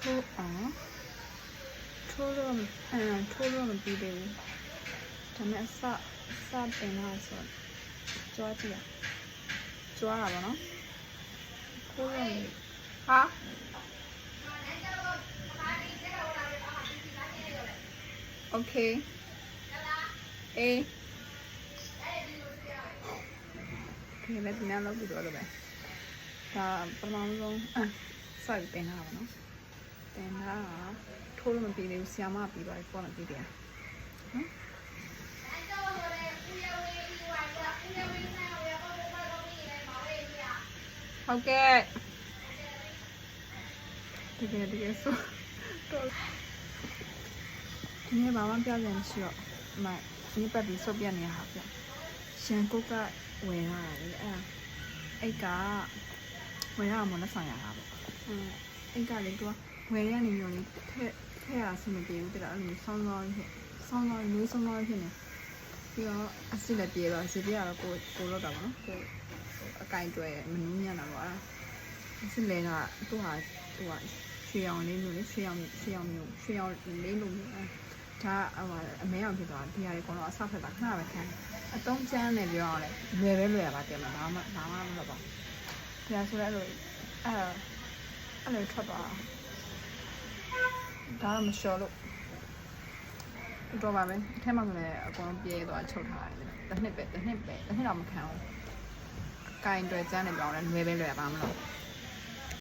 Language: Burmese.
ထိုးအောင်ထိုးလို့မပြီးသေးဘူးဒါနဲ့စတင်လာဆိုကြွားကြည့်ရကြွားတာပါနော်ထိုးလို့ဟာโอเคအေးဒီလည်းဒီနေ့လောက်ပြီးတော့လည်းပဲဒါပထမဆုံးစပြီးတင်လာပါနော်တင်လာထိုးလို့မပြီးသေးဘူးဆီယာမပြီးသွားပြီပေါ်လာပြီးတယ်နော်ဟုတ်ကဲ့တကယ်ဆိုတော့ဒီနေ့ဘာမှပြပြန်မရှိတော့မိုက်ဒီပတ်ပြီးစုပ်ပြနေရဟာပြရှန်ကုတ်ကဝယ်လာတယ်အဲ့ကဝယ်ရမှာလက်ဆောင်ရတာပေါ့အဲ့ကလေသူကဝယ်ရနေမျိုးလေးထည့်ရဆင်မပြေဘူးတဲ့အဲ့လိုဆောင်းဆောင်းဖြစ်နေပြီးတော့အစစ်လည်းပြေတော့အစစ်ပြေတော့ကိုလောက်တာပေါ့နော်ကိုအကင်တွဲမနူးညံ့တာပေါ့အဲ့အစစ်လဲကသူကရွှေရောင်လေးမျိုးလေးရွှေရောင်လေးလိုမျိုးဒါအမဲအောင်ဖြစ်သွားဒီဟာတွေကတော့အဆောက်ဖက်တာခဏပဲခံအတုံးချမ်းနေပြောအောင်လေလွယ်ရပါတယ်မှာဘာမှမလုပ်ပါဘူးဒါဆိုလည်းအဲ့လိုထွက်သွားဒါမှမလျှော်လို့တော့ပါပဲအထက်မှာလည်းအကုန်ပြေးသွားချုပ်ထားတယ်တစ်နှစ်တော့မခံဘူးကင်တွေကျန်းနေပြောင်းလဲလွယ်ပါမလို့